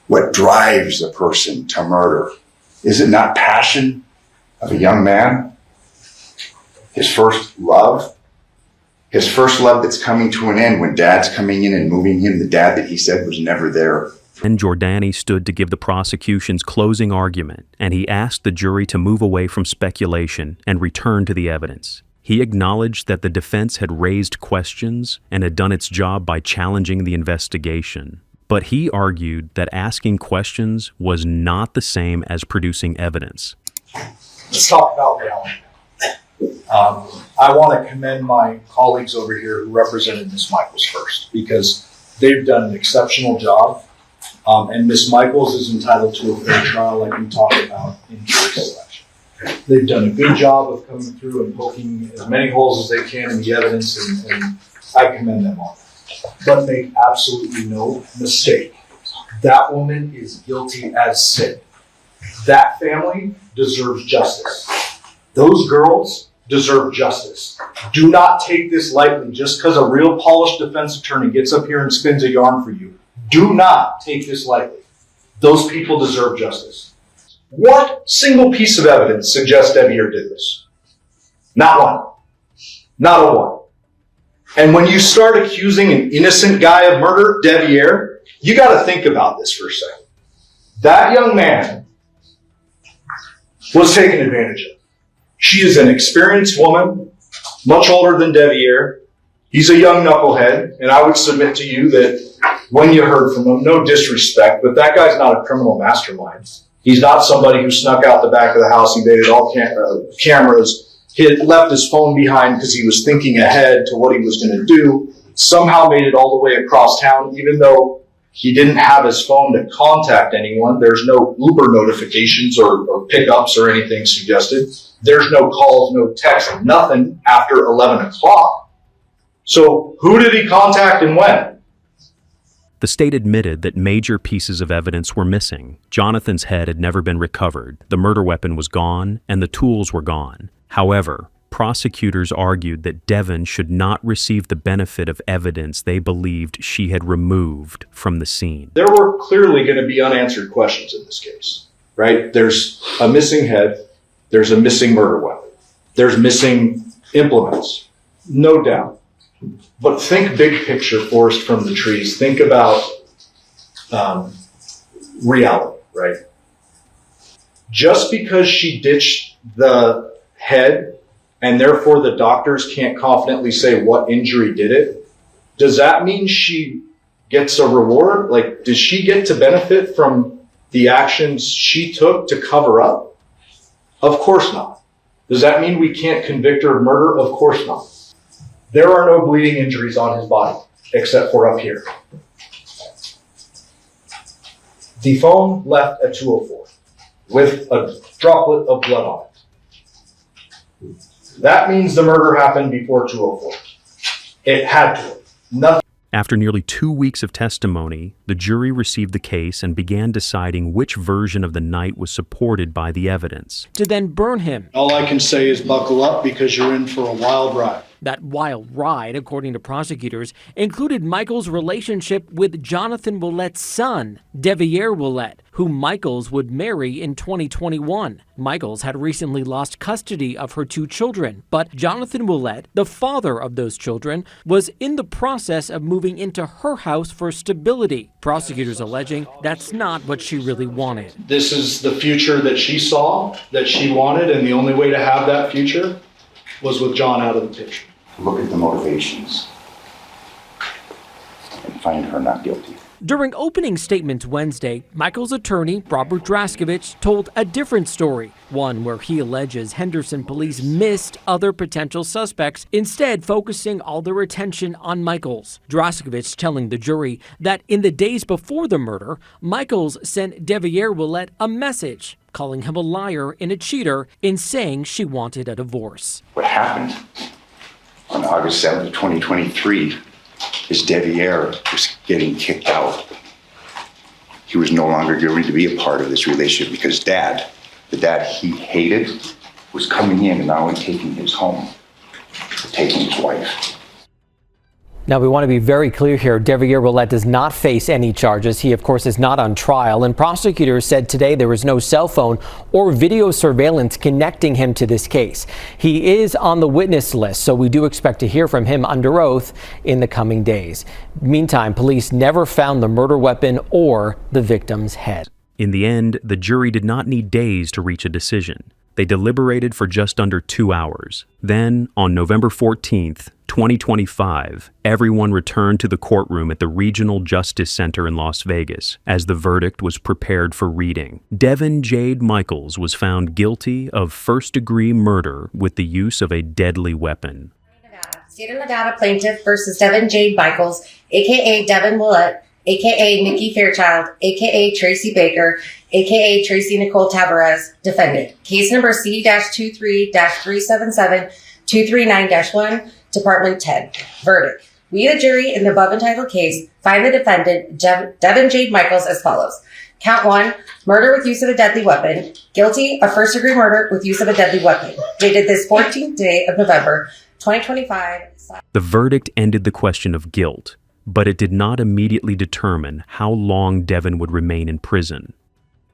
what drives a person to murder, is it not passion of a young man? His first love? His first love that's coming to an end when dad's coming in and moving him, the dad that he said was never there. And Giordani stood to give the prosecution's closing argument, and he asked the jury to move away from speculation and return to the evidence. He acknowledged that the defense had raised questions and had done its job by challenging the investigation. But he argued that asking questions was not the same as producing evidence. Let's talk about reality. I want to commend my colleagues over here who represented Ms. Michaels first, because they've done an exceptional job. And Ms. Michaels is entitled to a fair trial like we talked about in jury selection. They've done a good job of coming through and poking as many holes as they can in the evidence, and I commend them on that. But make absolutely no mistake. That woman is guilty as sin. That family deserves justice. Those girls deserve justice. Do not take this lightly just because a real polished defense attorney gets up here and spins a yarn for you. Do not take this lightly. Those people deserve justice. What single piece of evidence suggests Deviere did this? Not one. Not a one. And when you start accusing an innocent guy of murder, Deviere, you got to think about this for a second. That young man was taken advantage of. She is an experienced woman, much older than Deviere. He's a young knucklehead, and I would submit to you that when you heard from him, no disrespect, but that guy's not a criminal mastermind. He's not somebody who snuck out the back of the house, evaded all cameras, left his phone behind because he was thinking ahead to what he was going to do, somehow made it all the way across town, even though he didn't have his phone to contact anyone. There's no Uber notifications or pickups or anything suggested. There's no calls, no texts, nothing after 11 o'clock. So who did he contact and when? The state admitted that major pieces of evidence were missing. Jonathan's head had never been recovered, the murder weapon was gone, and the tools were gone. However, prosecutors argued that Devyn should not receive the benefit of evidence they believed she had removed from the scene. There were clearly going to be unanswered questions in this case, right? There's a missing head, there's a missing murder weapon, there's missing implements, no doubt. But think big picture, forest from the trees. Think about reality, right? Just because she ditched the head and therefore the doctors can't confidently say what injury did it, does that mean she gets a reward? Like, does she get to benefit from the actions she took to cover up? Of course not. Does that mean we can't convict her of murder? Of course not. There are no bleeding injuries on his body, except for up here. The phone left at 2:04 with a droplet of blood on it. That means the murder happened before 2:04. It had to. Nothing. After nearly 2 weeks of testimony, the jury received the case and began deciding which version of the night was supported by the evidence. To then burn him. All I can say is buckle up because you're in for a wild ride. That wild ride, according to prosecutors, included Michaels' relationship with Jonathan Willette's son, Deviere Willette, whom Michaels would marry in 2021. Michaels had recently lost custody of her 2 children, but Jonathan Willette, the father of those children, was in the process of moving into her house for stability. Prosecutors alleging that's not what she really wanted. This is the future that she saw, that she wanted, and the only way to have that future was with John out of the picture. Look at the motivations and find her not guilty. During opening statements Wednesday, Michaels' attorney, Robert Draskevich, told a different story, one where he alleges Henderson police missed other potential suspects, instead focusing all their attention on Michaels. Draskevich telling the jury that in the days before the murder, Michaels sent Deviere Willette a message, calling him a liar and a cheater in saying she wanted a divorce. What happened on August 7th of 2023 is Deviere was getting kicked out. He was no longer going to be a part of this relationship because the dad he hated, was coming in and not only taking his home, but taking his wife. Now, we want to be very clear here. Deviere Willette does not face any charges. He, of course, is not on trial. And prosecutors said today there was no cell phone or video surveillance connecting him to this case. He is on the witness list, so we do expect to hear from him under oath in the coming days. Meantime, police never found the murder weapon or the victim's head. In the end, the jury did not need days to reach a decision. They deliberated for just under 2 hours. Then, on November 14th, 2025, everyone returned to the courtroom at the Regional Justice Center in Las Vegas as the verdict was prepared for reading. Devyn Jade Michaels was found guilty of first-degree murder with the use of a deadly weapon. State of Nevada plaintiff versus Devyn Jade Michaels, a.k.a. Devyn Willette, a.k.a. Nikki Fairchild, a.k.a. Tracy Baker, a.k.a. Tracy Nicole Tavares, defendant. Case number C-23-377-239-1, Department 10. Verdict. We, the jury, in the above entitled case, find the defendant, Devyn Jade Michaels, as follows. Count 1, murder with use of a deadly weapon. Guilty of first-degree murder with use of a deadly weapon. Dated this 14th day of November, 2025. The verdict ended the question of guilt, but it did not immediately determine how long Devyn would remain in prison.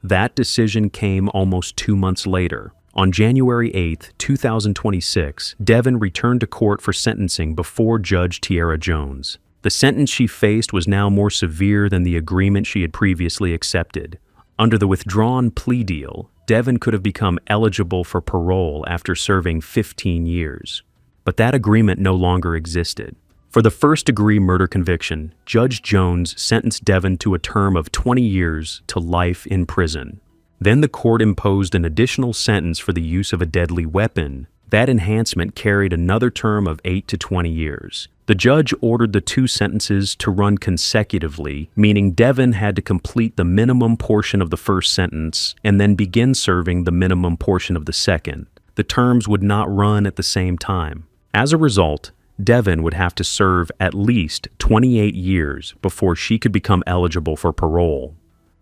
That decision came almost 2 months later. On January 8, 2026, Devyn returned to court for sentencing before Judge Tiara Jones. The sentence she faced was now more severe than the agreement she had previously accepted. Under the withdrawn plea deal, Devyn could have become eligible for parole after serving 15 years. But that agreement no longer existed. For the first-degree murder conviction, Judge Jones sentenced Devyn to a term of 20 years to life in prison. Then the court imposed an additional sentence for the use of a deadly weapon. That enhancement carried another term of 8 to 20 years. The judge ordered the 2 sentences to run consecutively, meaning Devyn had to complete the minimum portion of the first sentence and then begin serving the minimum portion of the second. The terms would not run at the same time. As a result, Devyn would have to serve at least 28 years before she could become eligible for parole.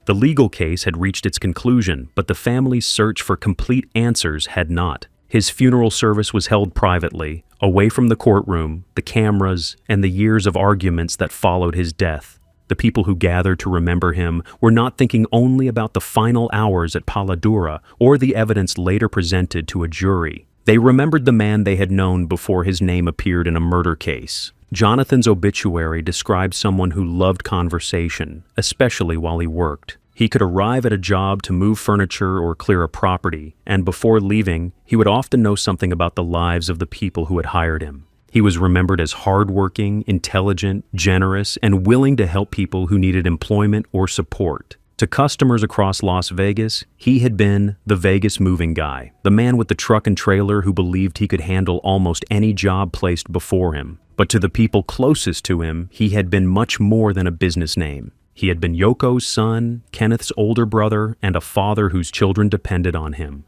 The legal case had reached its conclusion, but the family's search for complete answers had not. His funeral service was held privately, away from the courtroom, the cameras, and the years of arguments that followed his death. The people who gathered to remember him were not thinking only about the final hours at Paladura or the evidence later presented to a jury. They remembered the man they had known before his name appeared in a murder case. Jonathan's obituary describes someone who loved conversation, especially while he worked. He could arrive at a job to move furniture or clear a property, and before leaving, he would often know something about the lives of the people who had hired him. He was remembered as hardworking, intelligent, generous, and willing to help people who needed employment or support. To customers across Las Vegas, he had been the Vegas moving guy, the man with the truck and trailer who believed he could handle almost any job placed before him. But to the people closest to him, he had been much more than a business name. He had been Yoko's son, Kenneth's older brother, and a father whose children depended on him.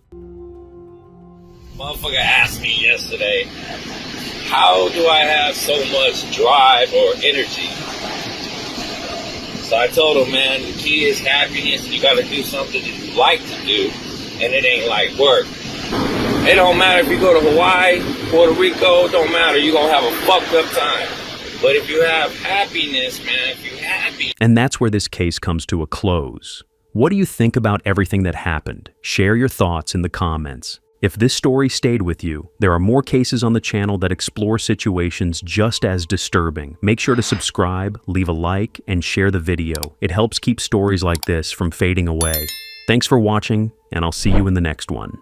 Motherfucker asked me yesterday, how do I have so much drive or energy? So I told him, man, the key is happiness. You gotta do something that you like to do, and it ain't like work. It don't matter if you go to Hawaii, Puerto Rico, it don't matter. You're gonna have a fucked up time. But if you have happiness, man, if you're happy. And that's where this case comes to a close. What do you think about everything that happened? Share your thoughts in the comments. If this story stayed with you, there are more cases on the channel that explore situations just as disturbing. Make sure to subscribe, leave a like, and share the video. It helps keep stories like this from fading away. Thanks for watching, and I'll see you in the next one.